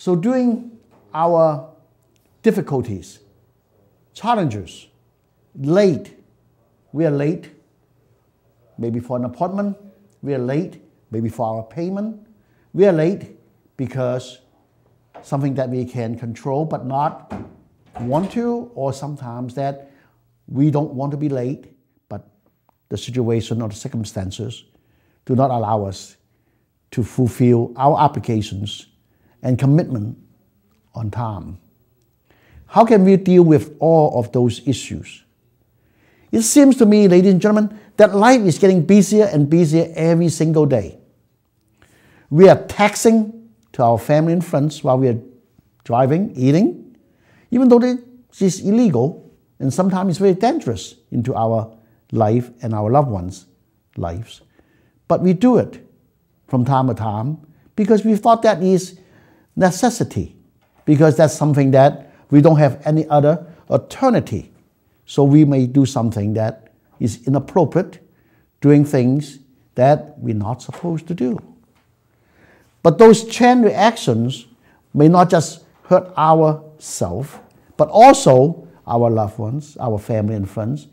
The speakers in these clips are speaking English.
So during our difficulties, challenges, late, we are late, maybe for an appointment, we are late, maybe for our payment, we are late because something that we can control but not want to, or sometimes that we don't want to be late, but the situation or the circumstances do not allow us to fulfill our obligations and commitment on time. How can we deal with all of those issues? It seems to me, ladies and gentlemen, that life is getting busier and busier every single day. We are texting to our family and friends while we are driving, eating, even though this is illegal and sometimes it's very dangerous into our life and our loved ones' lives. But we do it from time to time because we thought that is necessity, because that's something that we don't have any other alternative. So we may do something that is inappropriate, doing things that we're not supposed to do. But those chain reactions may not just hurt ourselves, but also our loved ones, our family and friends,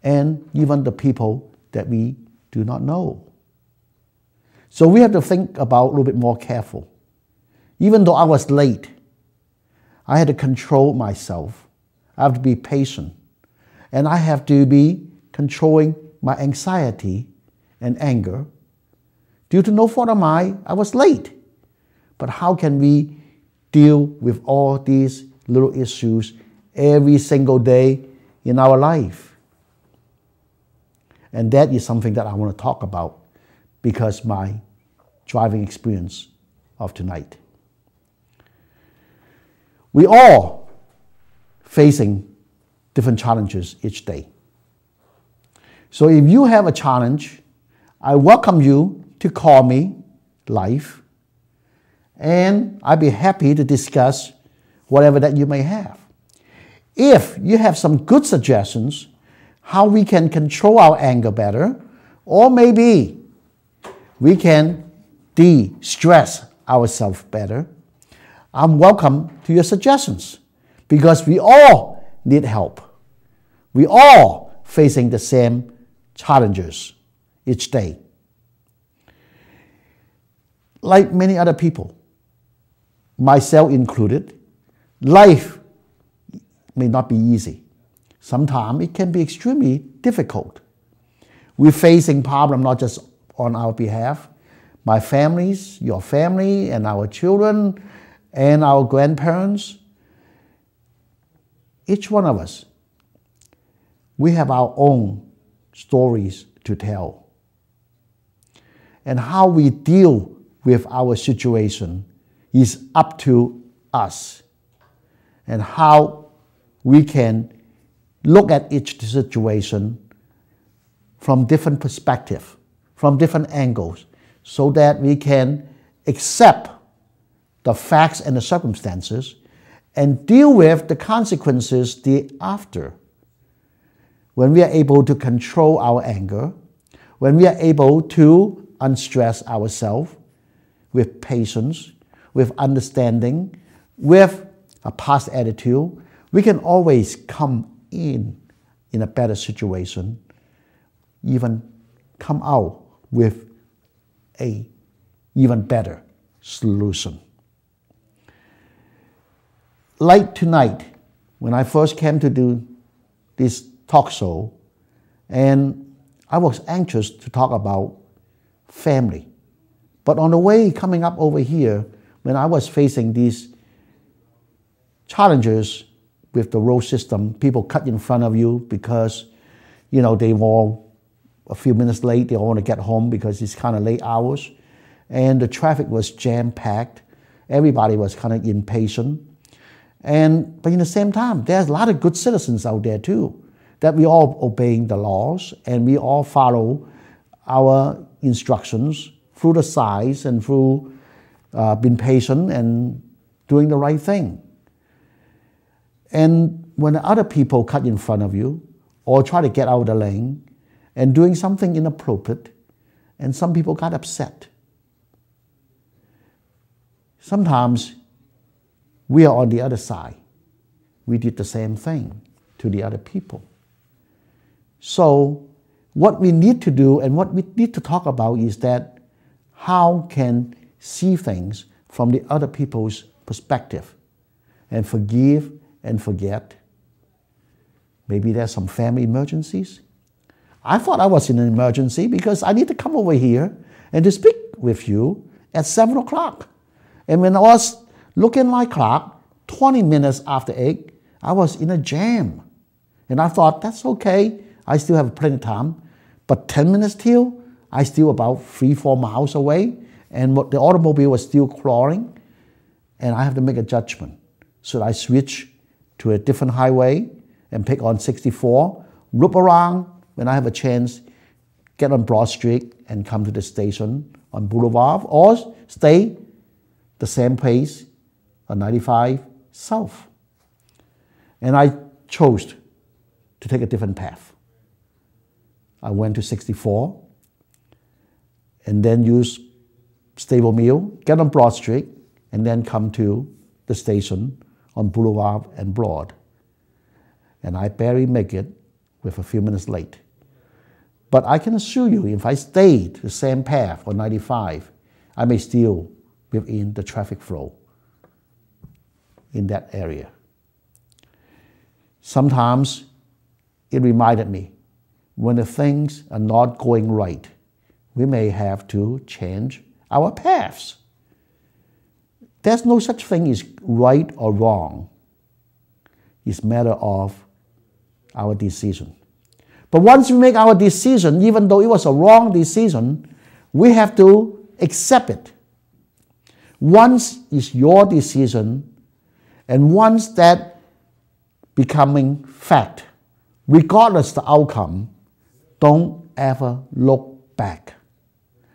and even the people that we do not know. So we have to think about a little bit more careful. Even though I was late, I had to control myself. I have to be patient. And I have to be controlling my anxiety and anger. Due to no fault of mine, I was late. But how can we deal with all these little issues every single day in our life? And that is something that I want to talk about because my driving experience of tonight. We all facing different challenges each day. So if you have a challenge, I welcome you to call me live, and I'd be happy to discuss whatever that you may have. If you have some good suggestions how we can control our anger better, or maybe we can de-stress ourselves better, I'm welcome to your suggestions because we all need help. We all facing the same challenges each day. Like many other people, myself included, life may not be easy. Sometimes it can be extremely difficult. We're facing problems not just on our behalf, my families, your family, and our children, and our grandparents. Each one of us, we have our own stories to tell. And how we deal with our situation is up to us. And how we can look at each situation from different perspectives, from different angles, so that we can accept the facts and the circumstances and deal with the consequences thereafter. When we are able to control our anger, when we are able to unstress ourselves with patience, with understanding, with a past attitude, we can always come in a better situation, even come out with a even better solution. Like tonight, when I first came to do this talk show, and I was anxious to talk about family. But on the way coming up over here, when I was facing these challenges with the road system, people cut in front of you because, they were a few minutes late, they all want to get home because it's kind of late hours, and the traffic was jam-packed. Everybody was kind of impatient. But in the same time, there's a lot of good citizens out there too, that we all obeying the laws and we all follow our instructions through the signs and through being patient and doing the right thing. And when other people cut in front of you or try to get out of the lane and doing something inappropriate, and some people got upset. Sometimes we are on the other side. We did the same thing to the other people. So what we need to do and what we need to talk about is that how can see things from the other people's perspective and forgive and forget. Maybe there's some family emergencies. I thought I was in an emergency because I need to come over here and to speak with you at 7 o'clock. And when I was looking at my clock, 20 minutes after 8, I was in a jam. And I thought, that's okay, I still have plenty of time. But 10 minutes till, I still about 3-4 miles away, and the automobile was still crawling, and I have to make a judgment. Should I switch to a different highway and pick on 64, loop around when I have a chance, get on Broad Street and come to the station on Boulevard, or stay the same place on 95 South? And I chose to take a different path. I went to 64 and then use Stable Mill, get on Broad Street, and then come to the station on Boulevard and Broad. And I barely make it with a few minutes late. But I can assure you, if I stayed the same path on 95, I may still be within the traffic flow in that area. Sometimes it reminded me, when the things are not going right, we may have to change our paths. There's no such thing as right or wrong. It's a matter of our decision. But once we make our decision, even though it was a wrong decision, we have to accept it. Once it's your decision, and once that becoming fact, regardless the outcome, don't ever look back.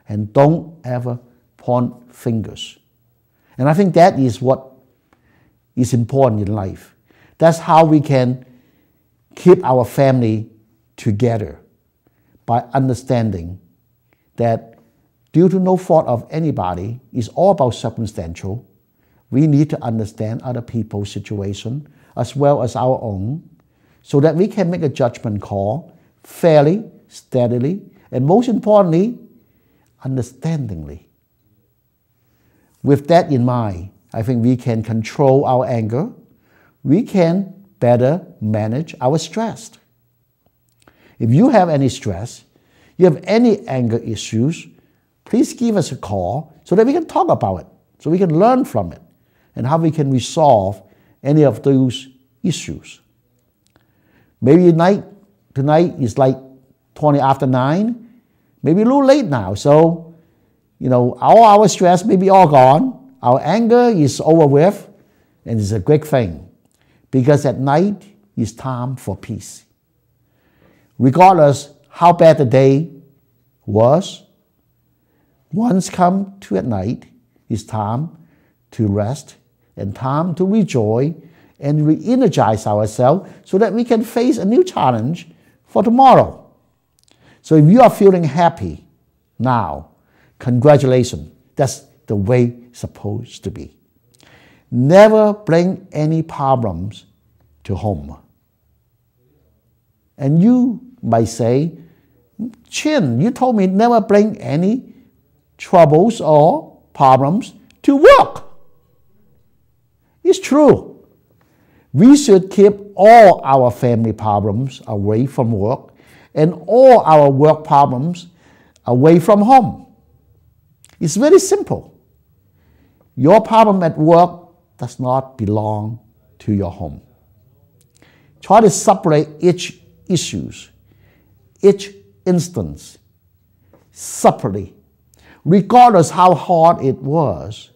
And don't ever point fingers. And I think that is what is important in life. That's how we can keep our family together, by understanding that due to no fault of anybody, it's all about circumstantial. We need to understand other people's situation as well as our own, so that we can make a judgment call fairly, steadily, and most importantly, understandingly. With that in mind, I think we can control our anger. We can better manage our stress. If you have any stress, you have any anger issues, please give us a call so that we can talk about it, so we can learn from it, and how we can resolve any of those issues. Maybe tonight is like 20 after 9, maybe a little late now, so all our stress may be all gone, our anger is over with, and it's a great thing, because at night is time for peace. Regardless how bad the day was, once come to at night, it's time to rest and time to rejoice and re-energize ourselves so that we can face a new challenge for tomorrow. So if you are feeling happy now, congratulations. That's the way it's supposed to be. Never bring any problems to home. And you might say, Chin, you told me never bring any troubles or problems to work. It's true. We should keep all our family problems away from work and all our work problems away from home. It's very simple. Your problem at work does not belong to your home. Try to separate each issues, each instance, separately. Regardless how hard it was,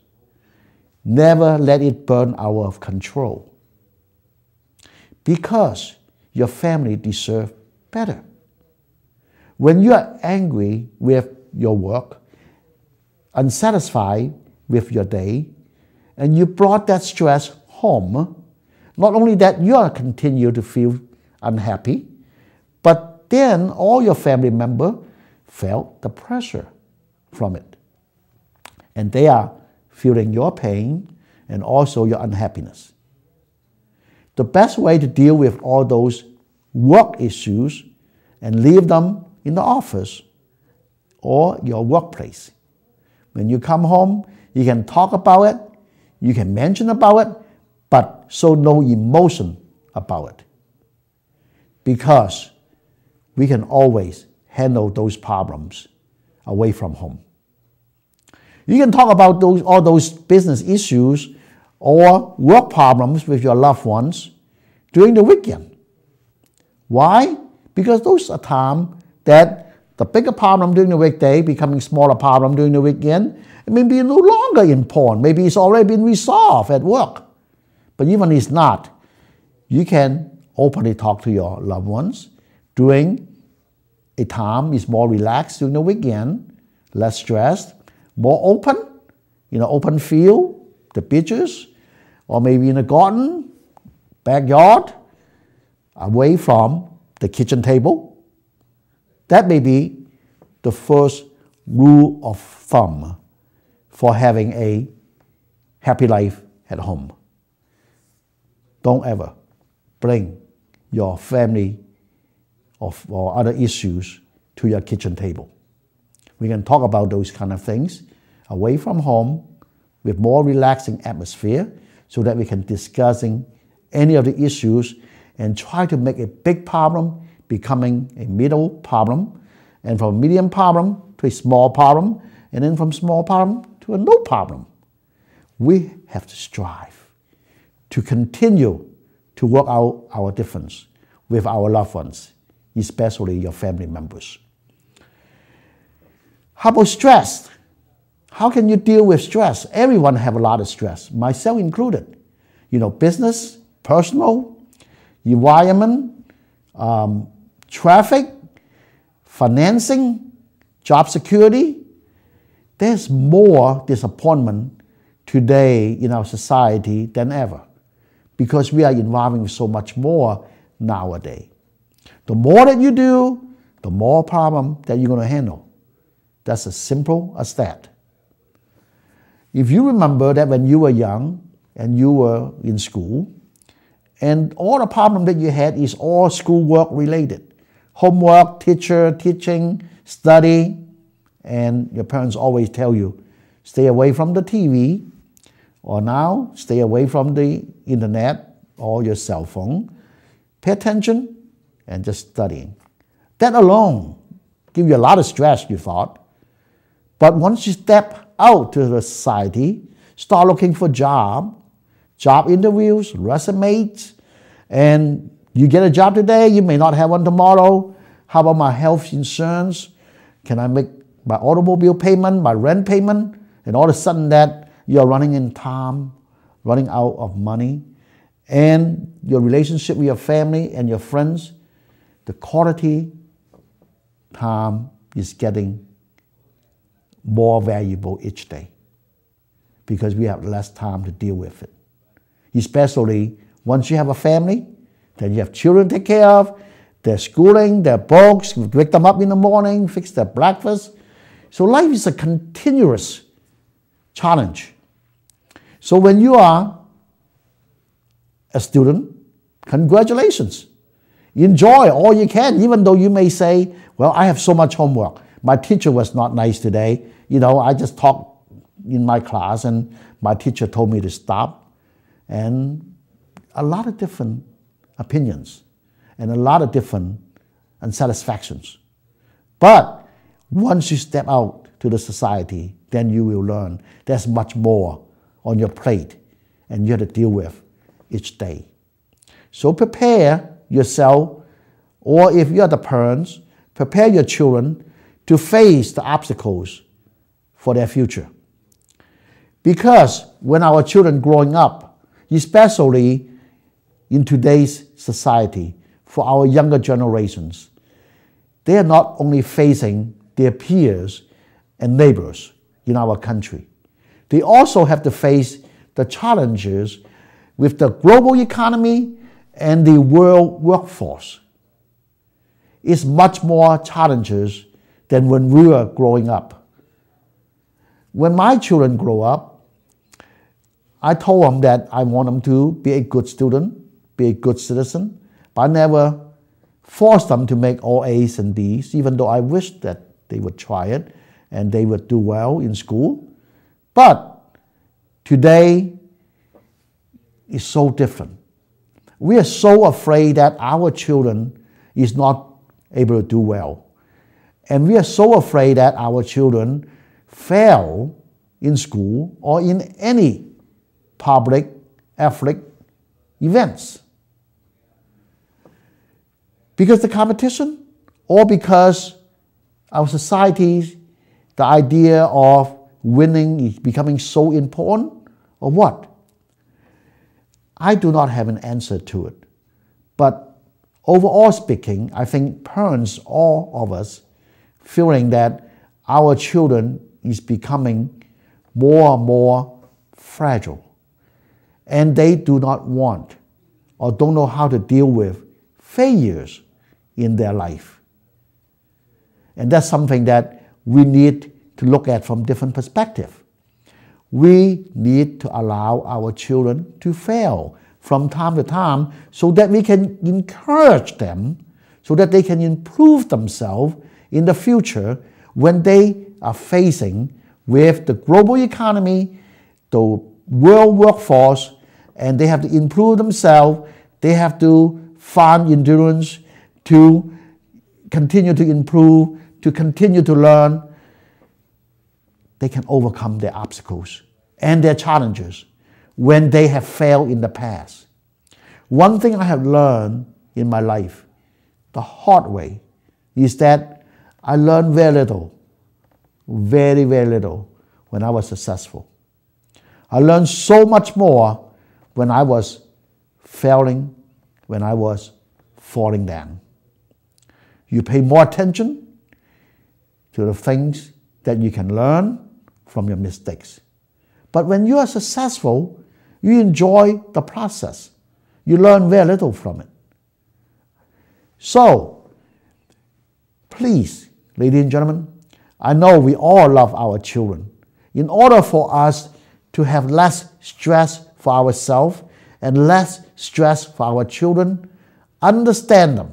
never let it burn out of control. Because your family deserves better. When you are angry with your work, unsatisfied with your day, and you brought that stress home, not only that you are continue to feel unhappy, but then all your family members felt the pressure from it. And they are feeling your pain, and also your unhappiness. The best way to deal with all those work issues and leave them in the office or your workplace. When you come home, you can talk about it, you can mention about it, but show no emotion about it. Because we can always handle those problems away from home. You can talk about all those business issues or work problems with your loved ones during the weekend. Why? Because those are times that the bigger problem during the weekday becoming smaller problem during the weekend, it may be no longer important. Maybe it's already been resolved at work. But even if it's not, you can openly talk to your loved ones during a time is more relaxed during the weekend, less stressed, more open, open field, the beaches, or maybe in a garden, backyard, away from the kitchen table. That may be the first rule of thumb for having a happy life at home. Don't ever bring your family or other issues to your kitchen table. We can talk about those kind of things away from home with more relaxing atmosphere so that we can discussing any of the issues and try to make a big problem becoming a middle problem, and from a medium problem to a small problem, and then from small problem to a no problem. We have to strive to continue to work out our difference with our loved ones, especially your family members. How about stress? How can you deal with stress? Everyone have a lot of stress, myself included. Business, personal, environment, traffic, financing, job security. There's more disappointment today in our society than ever because we are involving so much more nowadays. The more that you do, the more problem that you're going to handle. That's as simple as that. If you remember that when you were young and you were in school, and all the problem that you had is all schoolwork related. Homework, teacher, teaching, study, and your parents always tell you, stay away from the TV, or now stay away from the internet or your cell phone. Pay attention and just studying. That alone give you a lot of stress, you thought. But once you step out to the society, start looking for job interviews, resumes, and you get a job today, you may not have one tomorrow. How about my health insurance? Can I make my automobile payment, my rent payment? And all of a sudden that you're running in time, running out of money, and your relationship with your family and your friends, the quality time is getting more valuable each day because we have less time to deal with it. Especially once you have a family, then you have children to take care of, their schooling, their books, wake them up in the morning, fix their breakfast. So life is a continuous challenge. So when you are a student, congratulations. Enjoy all you can, even though you may say, well, I have so much homework. My teacher was not nice today. I just talked in my class and my teacher told me to stop. And a lot of different opinions and a lot of different unsatisfactions. But once you step out to the society, then you will learn there's much more on your plate and you have to deal with each day. So prepare yourself, or if you're the parents, prepare your children to face the obstacles for their future. Because when our children growing up, especially in today's society, for our younger generations, they are not only facing their peers and neighbors in our country, they also have to face the challenges with the global economy and the world workforce. It's much more challenges than when we were growing up. When my children grow up, I told them that I want them to be a good student, be a good citizen, but I never forced them to make all A's and B's, even though I wish that they would try it and they would do well in school. But today is so different. We are so afraid that our children is not able to do well. And we are so afraid that our children fail in school or in any public athletic events. Because the competition, or because our society, the idea of winning is becoming so important, or what? I do not have an answer to it. But overall speaking, I think parents, all of us, feeling that our children is becoming more and more fragile. And they do not want or don't know how to deal with failures in their life. And that's something that we need to look at from different perspectives. We need to allow our children to fail from time to time so that we can encourage them, so that they can improve themselves in the future when they are facing with the global economy, the world workforce, and they have to improve themselves. They have to find endurance to continue to improve, to continue to learn. They can overcome their obstacles and their challenges when they have failed in the past. One thing I have learned in my life, the hard way, is that I learned very little, very, very little when I was successful. I learned so much more when I was failing, when I was falling down. You pay more attention to the things that you can learn from your mistakes. But when you are successful, you enjoy the process. You learn very little from it. So, please, ladies and gentlemen, I know we all love our children. In order for us to have less stress for ourselves and less stress for our children, understand them.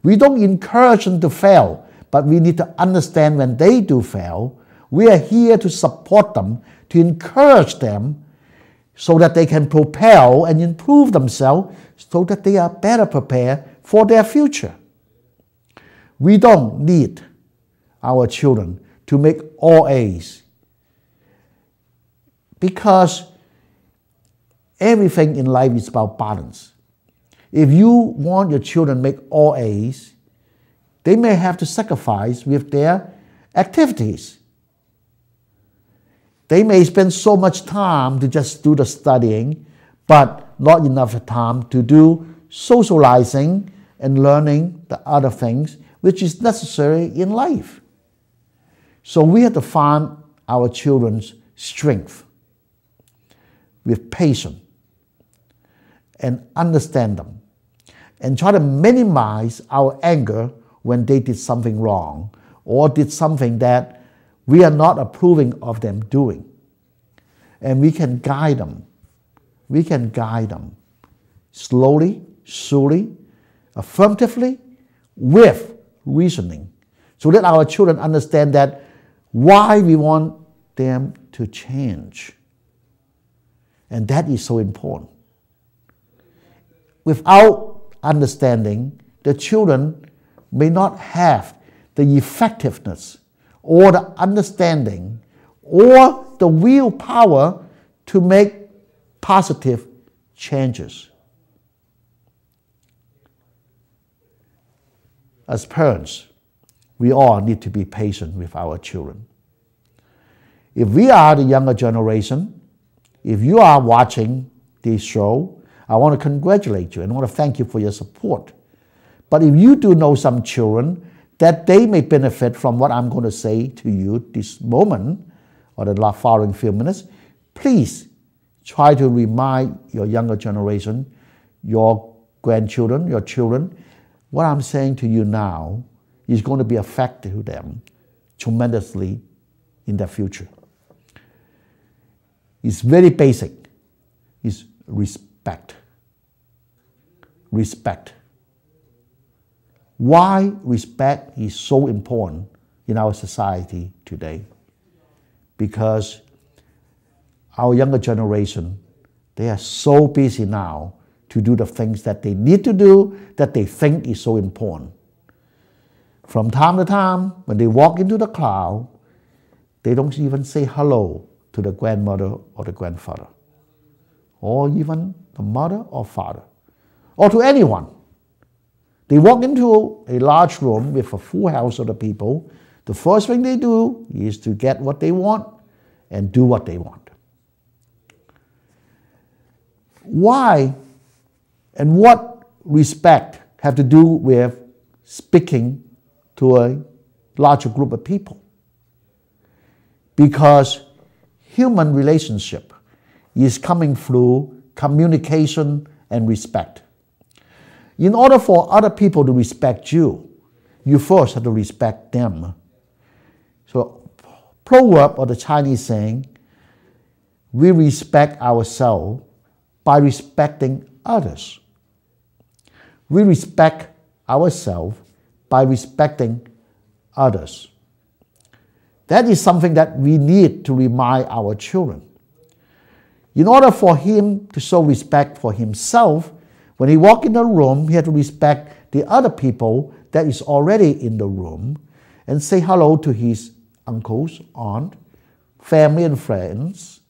We don't encourage them to fail, but we need to understand when they do fail. We are here to support them, to encourage them so that they can propel and improve themselves so that they are better prepared for their future. We don't need our children to make all A's because everything in life is about balance. If you want your children to make all A's, they may have to sacrifice with their activities. They may spend so much time to just do the studying, but not enough time to do socializing and learning the other things which is necessary in life. So we have to find our children's strength with patience and understand them and try to minimize our anger when they did something wrong or did something that we are not approving of them doing. And we can guide them. We can guide them slowly, surely, affirmatively, with reasoning, so that our children understand that why we want them to change. And that is so important. Without understanding, the children may not have the effectiveness or the understanding or the willpower to make positive changes. As parents, we all need to be patient with our children. If we are the younger generation, if you are watching this show, I want to congratulate you and I want to thank you for your support. But if you do know some children that they may benefit from what I'm going to say to you this moment or the following few minutes, please try to remind your younger generation, your grandchildren, your children, what I'm saying to you now is going to be effective to them tremendously in their future. It's very basic. is respect. Respect. Why respect is so important in our society today? Because our younger generation, they are so busy now to do the things that they need to do, that they think is so important. From time to time, when they walk into the crowd, they don't even say hello to the grandmother or the grandfather, or even the mother or father, or to anyone. They walk into a large room with a full house of the people. The first thing they do is to get what they want and do what they want. Why and what respect have to do with speaking to a larger group of people? Because human relationship is coming through communication and respect. In order for other people to respect you, you first have to respect them. So, proverb or the Chinese saying, we respect ourselves by respecting others. We respect ourselves by respecting others. That is something that we need to remind our children. In order for him to show respect for himself, when he walks in the room, he has to respect the other people that is already in the room and say hello to his uncles, aunt, family and friends.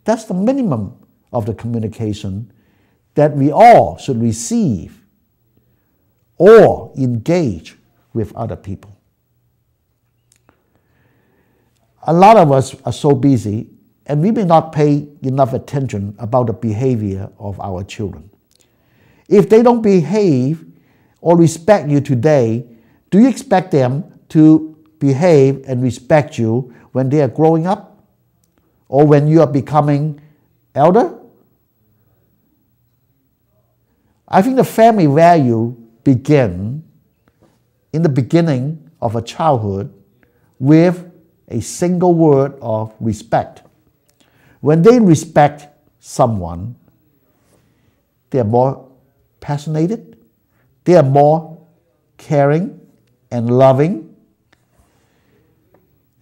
That's the minimum of the communication that we all should receive or engage with other people. A lot of us are so busy and we may not pay enough attention about the behavior of our children. If they don't behave or respect you today, do you expect them to behave and respect you when they are growing up or when you are becoming elder? I think the family value begin in the beginning of a childhood with a single word of respect. When they respect someone, they are more passionate, they are more caring and loving,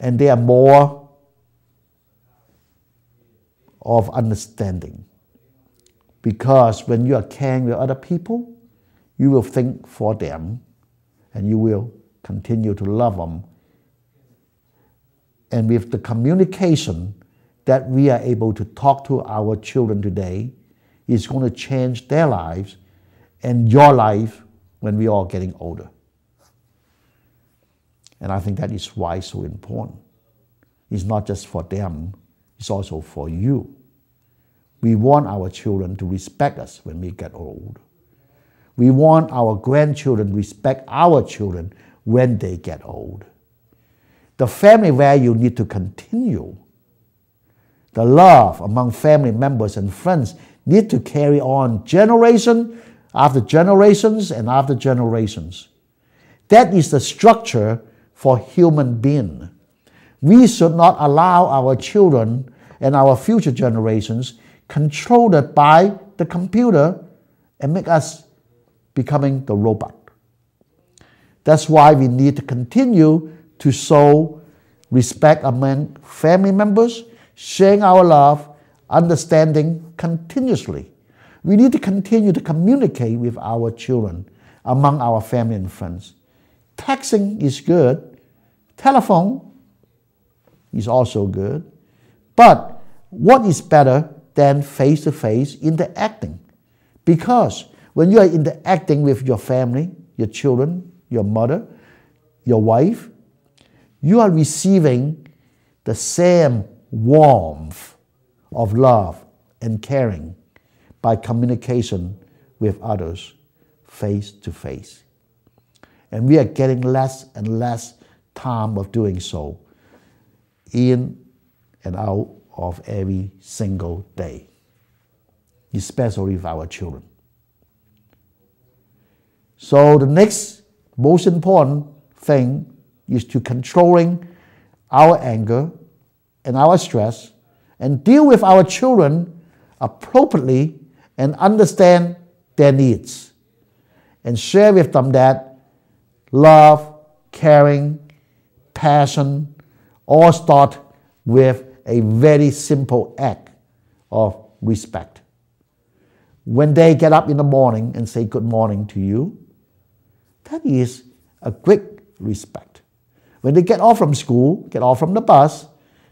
and they are more of understanding. Because when you are caring with other people, you will think for them and you will continue to love them. And with the communication that we are able to talk to our children today, is going to change their lives and your life when we are getting older. And I think that is why it's so important. It's not just for them, it's also for you. We want our children to respect us when we get old. We want our grandchildren to respect our children when they get old. The family value need to continue. The love among family members and friends need to carry on generation after generations and after generations. That is the structure for human being. We should not allow our children and our future generations controlled by the computer and make us becoming the robot. That's why we need to continue to show respect among family members, sharing our love, understanding continuously. We need to continue to communicate with our children among our family and friends. Texting is good. Telephone is also good. But what is better than face-to-face interacting? Because when you are interacting with your family, your children, your mother, your wife, you are receiving the same warmth of love and caring by communication with others face to face. And we are getting less and less time of doing so in and out of every single day, especially with our children. So the next most important thing is to controlling our anger and our stress and deal with our children appropriately and understand their needs, and share with them that love, caring, passion all start with a very simple act of respect. When they get up in the morning and say good morning to you, that is a great respect. When they get off from school, get off from the bus,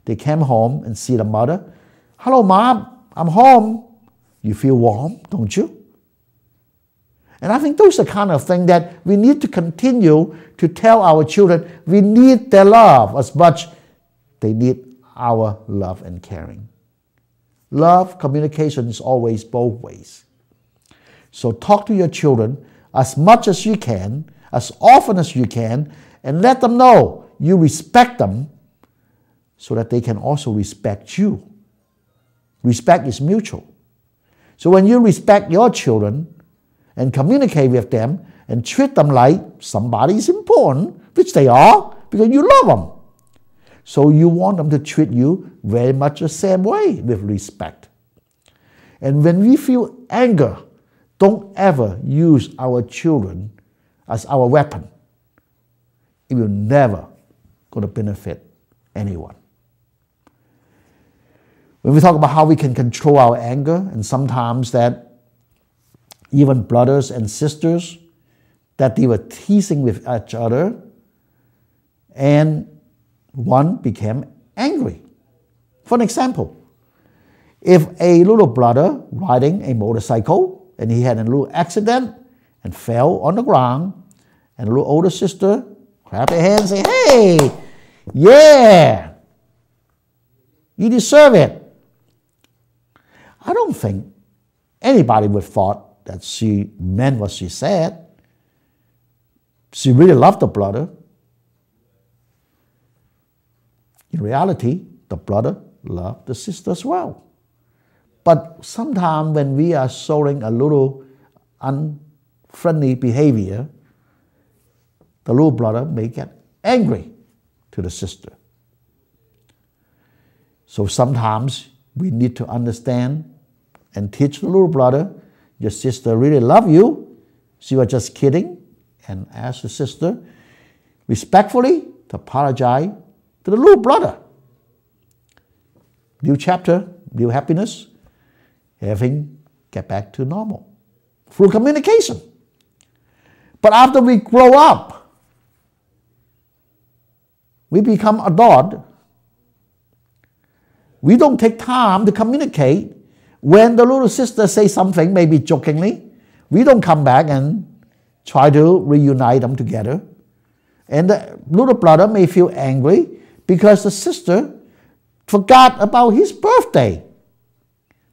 they come home and see the mother. Hello, Mom, I'm home. You feel warm, don't you? And I think those are the kind of things that we need to continue to tell our children. We need their love as much as they need our love and caring. Love, communication is always both ways. So talk to your children as much as you can, as often as you can, and let them know you respect them so that they can also respect you. Respect is mutual. So when you respect your children and communicate with them and treat them like somebody is important, which they are, because you love them. So you want them to treat you very much the same way, with respect. And when we feel anger, don't ever use our children as our weapon. It will never going to benefit anyone. When we talk about how we can control our anger, and sometimes that even brothers and sisters, that they were teasing with each other, and one became angry. For an example, if a little brother riding a motorcycle and he had a little accident and fell on the ground, and a little older sister clapped her hands and say, hey, yeah, you deserve it. I don't think anybody would have thought that she meant what she said. She really loved the brother. In reality, the brother loved the sister as well. But sometimes when we are showing a little unfriendly behavior, the little brother may get angry to the sister. So sometimes we need to understand and teach the little brother, your sister really loves you. She was just kidding, and ask the sister respectfully to apologize to the little brother. New chapter, new happiness, everything get back to normal through communication. But after we grow up, we become adult. We don't take time to communicate. When the little sister says something, maybe jokingly, we don't come back and try to reunite them together. And the little brother may feel angry because the sister forgot about his birthday,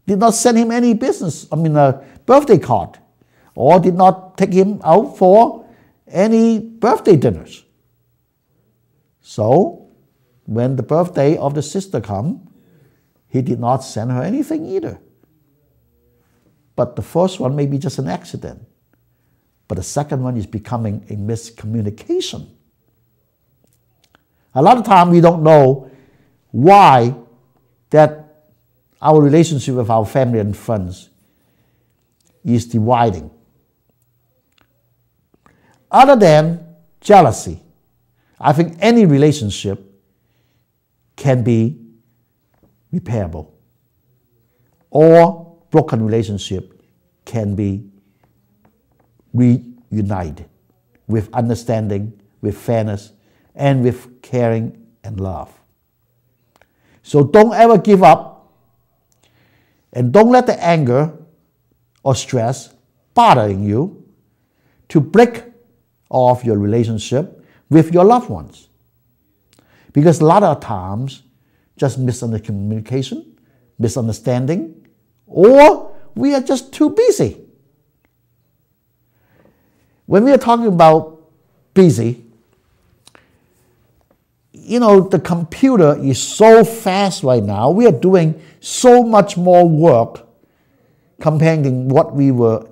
did not send him any birthday card, or did not take him out for any birthday dinners. So when the birthday of the sister comes, he did not send her anything either. But the first one may be just an accident. But the second one is becoming a miscommunication. A lot of times we don't know why that our relationship with our family and friends is dividing. Other than jealousy, I think any relationship can be repairable, or broken relationship can be reunited with understanding, with fairness, and with caring and love. So don't ever give up, and don't let the anger or stress bothering you to break off your relationship with your loved ones. Because a lot of times, just miscommunication, misunderstanding, or we are just too busy. When we are talking about busy, the computer is so fast right now. We are doing so much more work compared to what we were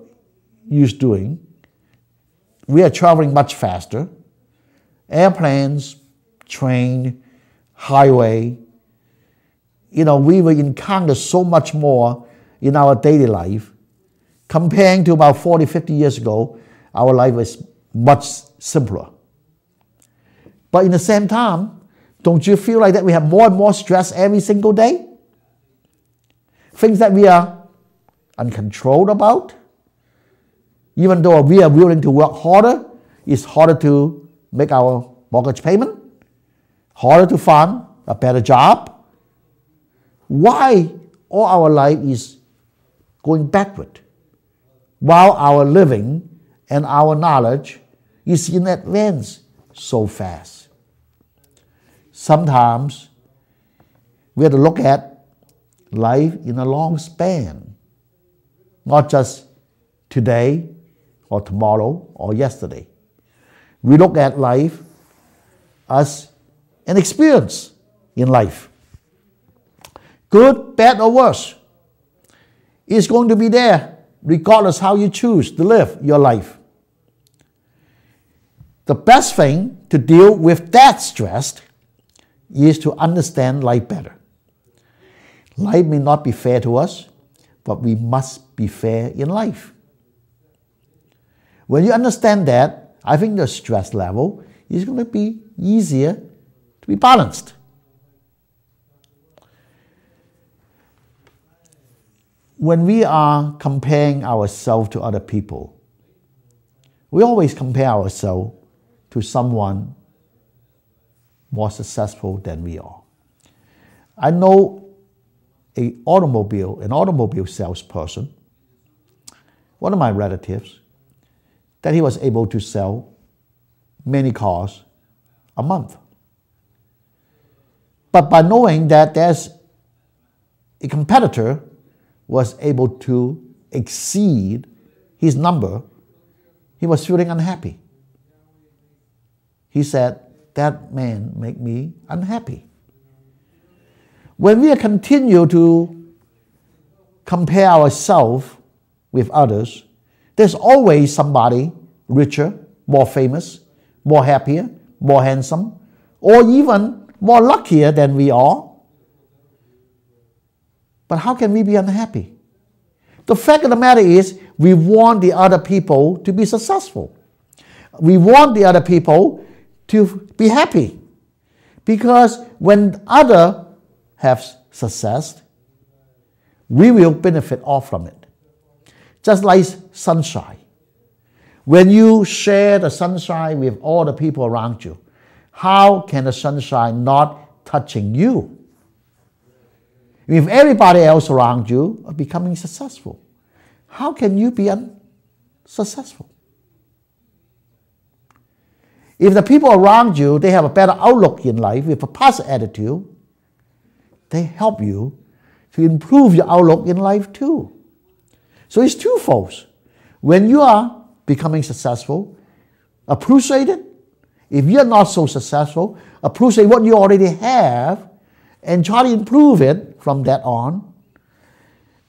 used doing. We are traveling much faster. Airplanes, train, highway. We will encounter so much more in our daily life, comparing to about 40, 50 years ago, our life is much simpler. But in the same time, don't you feel like that we have more and more stress every single day? Things that we are uncontrolled about. Even though we are willing to work harder, it's harder to make our mortgage payment, harder to find a better job. Why all our life is going backward, while our living and our knowledge is in advance so fast? Sometimes we have to look at life in a long span, not just today or tomorrow or yesterday. We look at life as an experience in life. Good, bad, or worse, it's going to be there regardless how you choose to live your life. The best thing to deal with that stress is to understand life better. Life may not be fair to us, but we must be fair in life. When you understand that, I think the stress level is going to be easier to be balanced. When we are comparing ourselves to other people, we always compare ourselves to someone more successful than we are. I know an automobile salesperson, one of my relatives, that he was able to sell many cars a month. But by knowing that there's a competitor was able to exceed his number, he was feeling unhappy. He said, that man made me unhappy. When we continue to compare ourselves with others, there's always somebody richer, more famous, more happier, more handsome, or even more luckier than we are. But how can we be unhappy? The fact of the matter is, we want the other people to be successful. We want the other people to be happy. Because when others have success, we will benefit all from it. Just like sunshine. When you share the sunshine with all the people around you, how can the sunshine not touching you? If everybody else around you are becoming successful, how can you be unsuccessful? If the people around you, they have a better outlook in life with a positive attitude, they help you to improve your outlook in life too. So it's twofold. When you are becoming successful, appreciate it. If you're not so successful, appreciate what you already have and try to improve it from that on.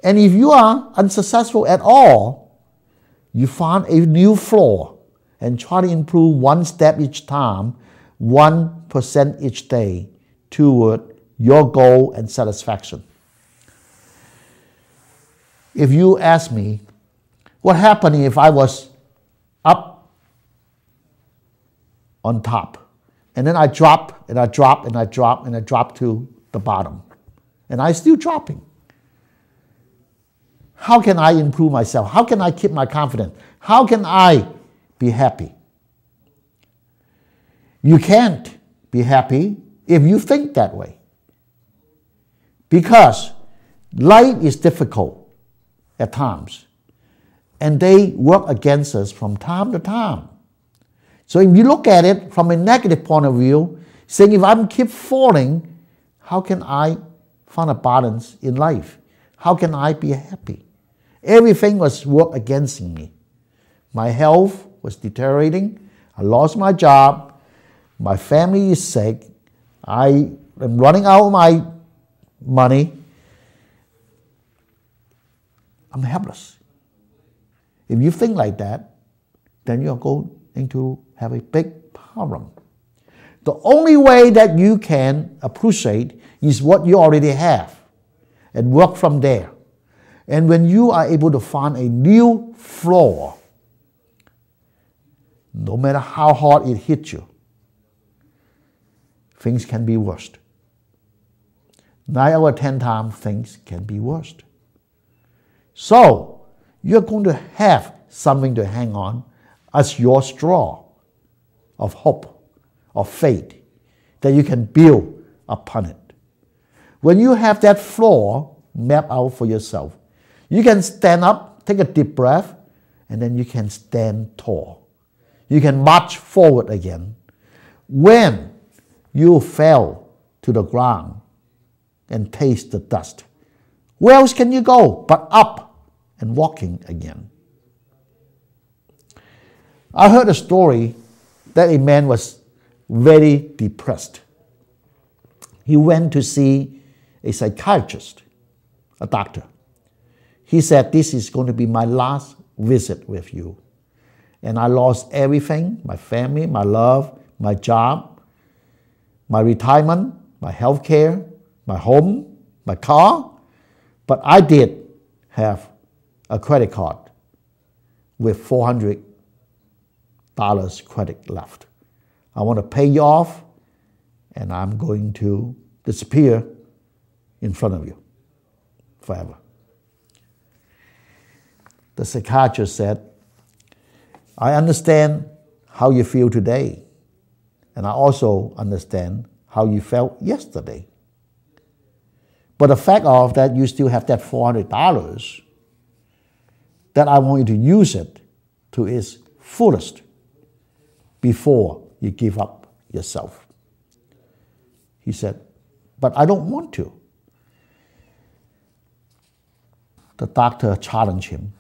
And if you are unsuccessful at all, you find a new flaw and try to improve one step each time, 1% each day toward your goal and satisfaction. If you ask me, what happened if I was up on top, and then I drop, and I drop, and I drop, and I drop to the bottom, and I'm still dropping? How can I improve myself? How can I keep my confidence? How can I be happy? You can't be happy if you think that way. Because life is difficult at times, and they work against us from time to time. So if you look at it from a negative point of view, saying if I keep falling, how can I find a balance in life? How can I be happy? Everything was work against me. My health was deteriorating. I lost my job. My family is sick. I am running out of my money. I'm helpless. If you think like that, then you're going to have a big problem. The only way that you can appreciate is what you already have and work from there. And when you are able to find a new floor, no matter how hard it hits you, things can be worse. 9 out of 10 times, things can be worse. So, you're going to have something to hang on as your straw of hope, of faith, that you can build upon it. When you have that floor mapped out for yourself, you can stand up, take a deep breath, and then you can stand tall. You can march forward again. When you fell to the ground and taste the dust, where else can you go but up and walking again? I heard a story that a man was very depressed. He went to see a psychiatrist, a doctor. He said, "This is going to be my last visit with you. And I lost everything, my family, my love, my job, my retirement, my health care, my home, my car. But I did have a credit card with $400 credit left. I want to pay you off, and I'm going to disappear in front of you forever." The psychiatrist said, "I understand how you feel today, and I also understand how you felt yesterday. But the fact of that you still have that $400, that I want you to use it to its fullest before you give up yourself." He said, "But I don't want to." The doctor challenged him.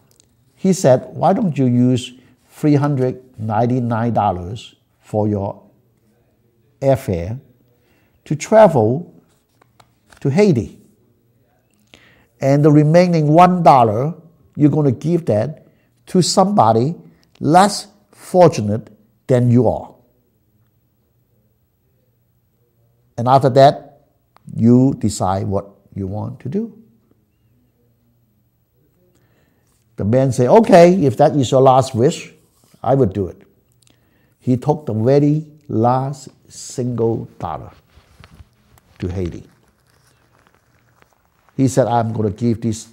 He said, "Why don't you use $399 for your airfare to travel to Haiti? And the remaining $1, you're going to give that to somebody less fortunate than you are. And after that, you decide what you want to do." The man said, "Okay, if that is your last wish, I would do it." He took the very last single dollar to Haiti. He said, "I'm going to give this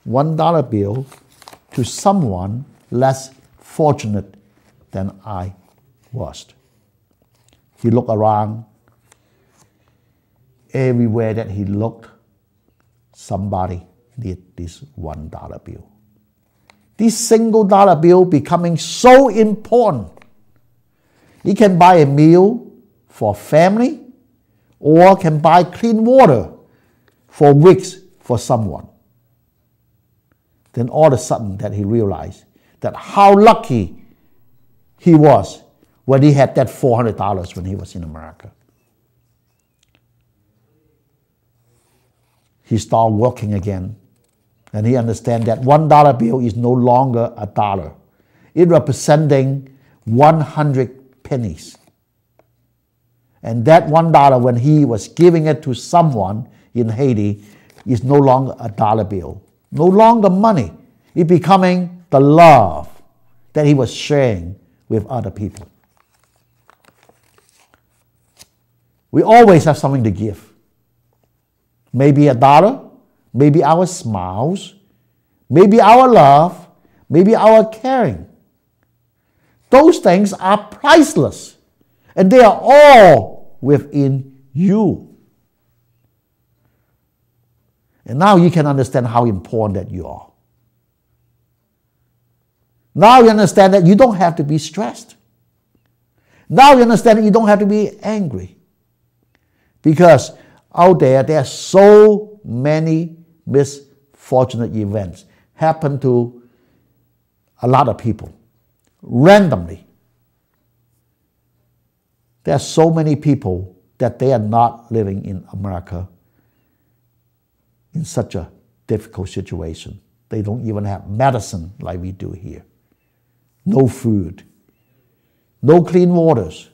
$1 bill to someone less fortunate than I was." He looked around. Everywhere that he looked, somebody needed this $1 bill. This single dollar bill becoming so important. It can buy a meal for family, or can buy clean water for weeks for someone. Then all of a sudden that he realized that how lucky he was when he had that $400 when he was in America. He started working again, and he understands that $1 bill is no longer a dollar. It representing 100 pennies. And that $1, when he was giving it to someone in Haiti, is no longer a dollar bill, no longer money. It becoming the love that he was sharing with other people. We always have something to give. Maybe $1, maybe our smiles, maybe our love, maybe our caring. Those things are priceless, and they are all within you. And now you can understand how important that you are. Now you understand that you don't have to be stressed. Now you understand that you don't have to be angry. Because out there are so many misfortunate events happen to a lot of people randomly. There are so many people that they are not living in America in such a difficult situation. They don't even have medicine like we do here. No food. No clean waters.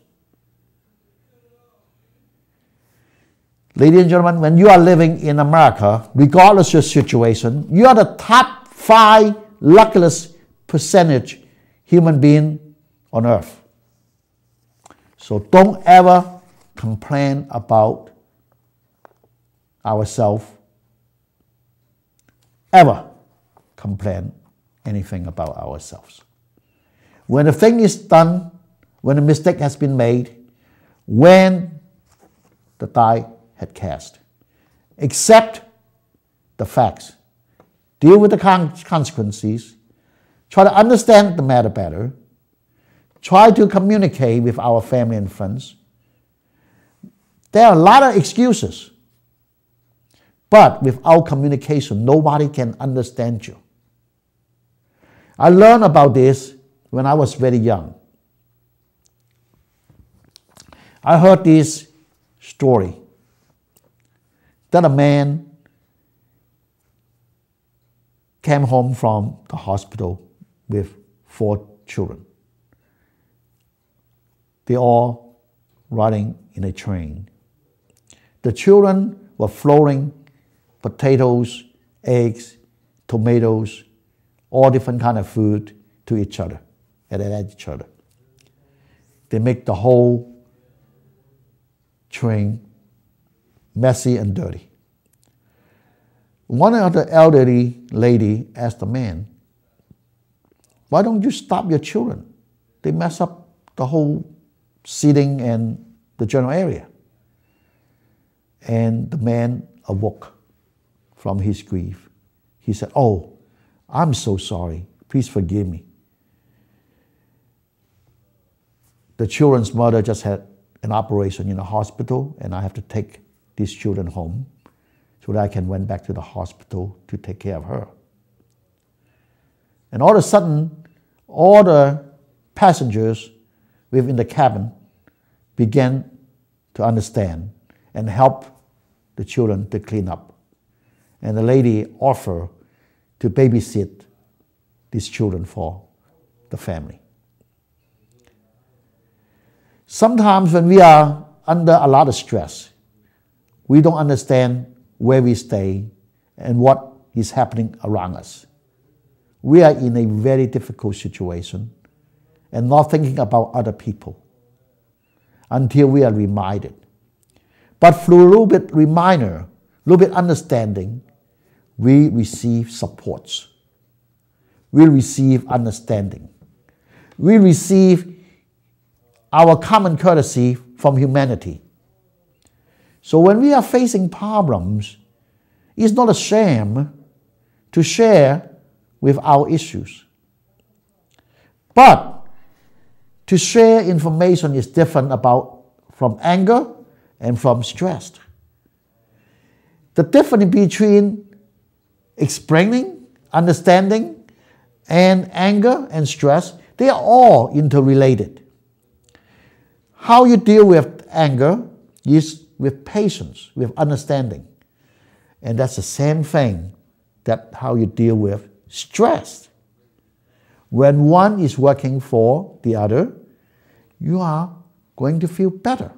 Ladies and gentlemen, when you are living in America, regardless of your situation, you are the top 5 luckiest percentage human being on earth. So don't ever complain about ourselves. Ever complain anything about ourselves. When the thing is done, when a mistake has been made, when the die had cast, accept the facts, deal with the consequences, try to understand the matter better, try to communicate with our family and friends. There are a lot of excuses, but without communication, nobody can understand you. I learned about this when I was very young. I heard this story that a man came home from the hospital with 4 children. They all riding in a train. The children were throwing potatoes, eggs, tomatoes, all different kind of food to each other, at each other. They make the whole train messy and dirty. One of the elderly lady asked the man, "Why don't you stop your children? They mess up the whole seating and the general area." And the man awoke from his grief. He said, "Oh, I'm so sorry. Please forgive me. The children's mother just had an operation in the hospital, and I have to take these children home so that I can went back to the hospital to take care of her." And all of a sudden, all the passengers within the cabin began to understand and help the children to clean up. And the lady offered to babysit these children for the family. Sometimes when we are under a lot of stress, we don't understand where we stay and what is happening around us. We are in a very difficult situation and not thinking about other people until we are reminded. But through a little bit reminder, a little bit understanding, we receive supports. We receive understanding. We receive our common courtesy from humanity. So when we are facing problems, it's not a shame to share with our issues. But to share information is different from anger and from stress. The difference between explaining, understanding, and anger and stress, they are all interrelated. How you deal with anger is with patience, with understanding. And that's the same thing that how you deal with stress. When one is working for the other, you are going to feel better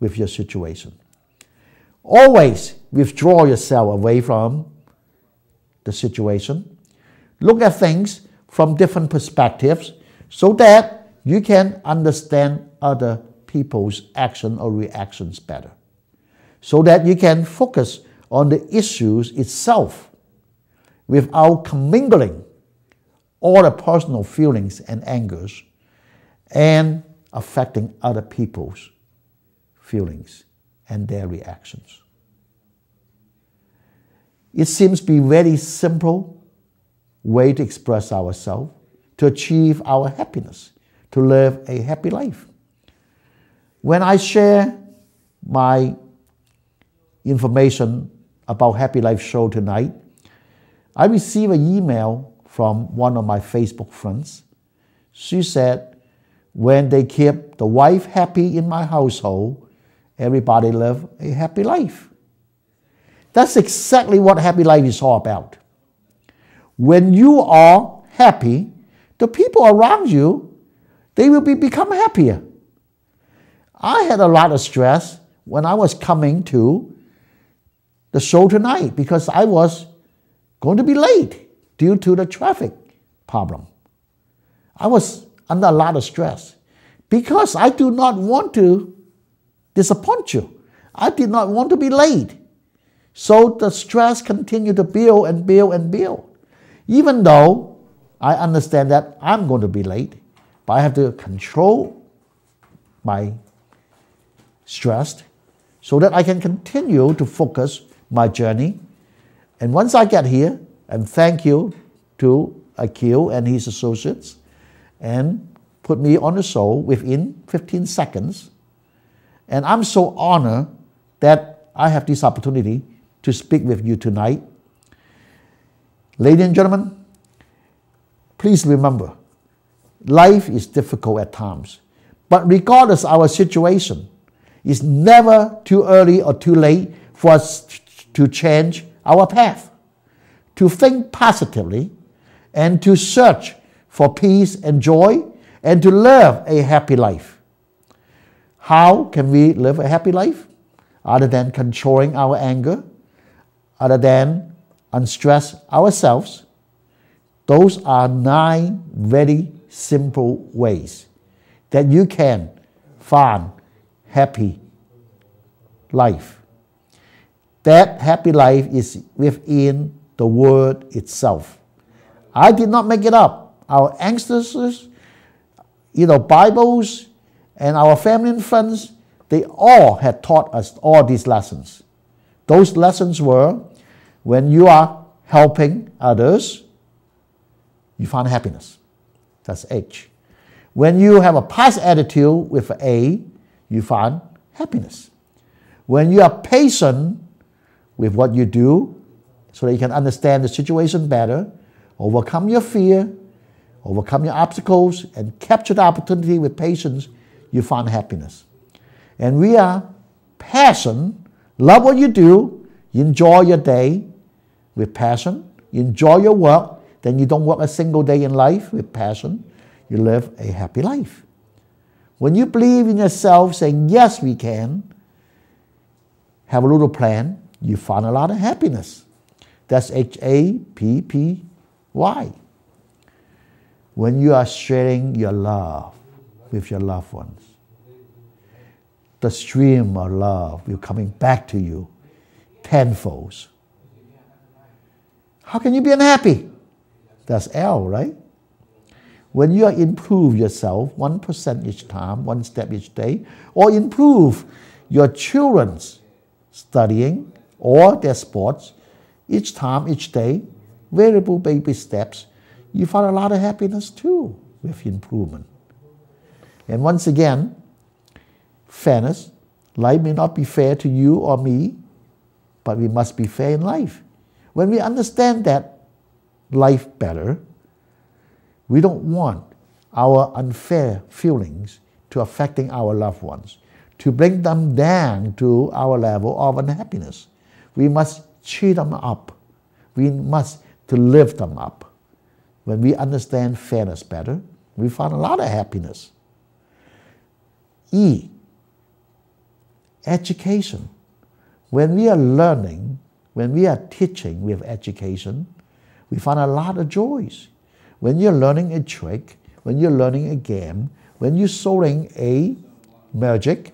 with your situation. Always withdraw yourself away from the situation. Look at things from different perspectives so that you can understand other people's action or reactions better. So that you can focus on the issues itself without commingling all the personal feelings and angers and affecting other people's feelings and their reactions. It seems to be a very simple way to express ourselves, to achieve our happiness, to live a happy life. When I share my information about Happy Life show tonight, I received an email from one of my Facebook friends. She said, when they keep the wife happy in my household, everybody live a happy life. That's exactly what Happy Life is all about. When you are happy, the people around you, they will become happier. I had a lot of stress when I was coming to the show tonight because I was going to be late due to the traffic problem. I was under a lot of stress because I do not want to disappoint you. I did not want to be late. So the stress continued to build and build and build. Even though I understand that I'm going to be late, but I have to control my stress so that I can continue to focus my journey. And once I get here, and thank you to Akil and his associates, and put me on the show within 15 seconds. And I'm so honored that I have this opportunity to speak with you tonight. Ladies and gentlemen, please remember, life is difficult at times. But regardless of our situation, it's never too early or too late for us to change our path, to think positively, and to search for peace and joy, and to live a happy life. How can we live a happy life? Other than controlling our anger, other than unstress ourselves. Those are 9 very simple ways that you can find happy life. That happy life is within the word itself. I did not make it up. Our ancestors, Bibles, and our family and friends, they all had taught us all these lessons. Those lessons were, when you are helping others, you find happiness. That's H. When you have a positive attitude with A, you find happiness. When you are patient with what you do, so that you can understand the situation better, overcome your fear, overcome your obstacles, and capture the opportunity with patience, you find happiness. And we are passion, love what you do, you enjoy your day with passion, you enjoy your work, then you don't work a single day in life with passion, you live a happy life. When you believe in yourself, saying, yes, we can, have a little plan, you find a lot of happiness. That's H.A.P.P.Y. When you are sharing your love with your loved ones, the stream of love will coming back to you tenfold. How can you be unhappy? That's L, right? When you improve yourself 1% each time, 1 step each day, or improve your children's studying or their sports each time, each day, variable baby steps, you find a lot of happiness too with improvement. And once again, fairness. Life may not be fair to you or me, but we must be fair in life. When we understand that life better, we don't want our unfair feelings to affecting our loved ones, to bring them down to our level of unhappiness. We must cheer them up. We must to lift them up. When we understand fairness better, we find a lot of happiness. E, education. When we are learning, when we are teaching with education, we find a lot of joys. When you're learning a trick, when you're learning a game, when you're solving a magic,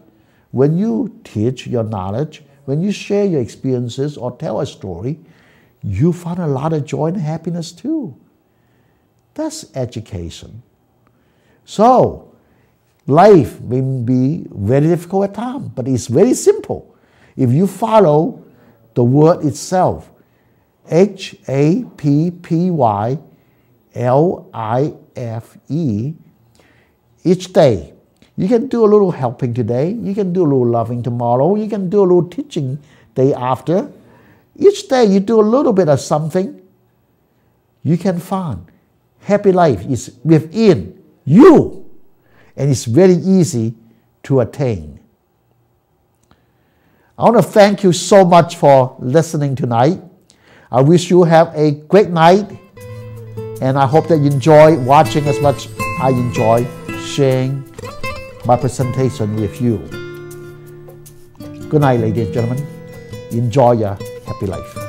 when you teach your knowledge, when you share your experiences or tell a story, you find a lot of joy and happiness too. That's education. So, life may be very difficult at times, but it's very simple. If you follow the word itself, H.A.P.P.Y.L.I.F.E, each day, you can do a little helping today, you can do a little loving tomorrow, you can do a little teaching day after. Each day you do a little bit of something, you can find happy life is within you, and it's very easy to attain. I want to thank you so much for listening tonight. I wish you have a great night, and I hope that you enjoy watching as much as I enjoy sharing my presentation with you. Good night, ladies and gentlemen. Enjoy your happy happy life.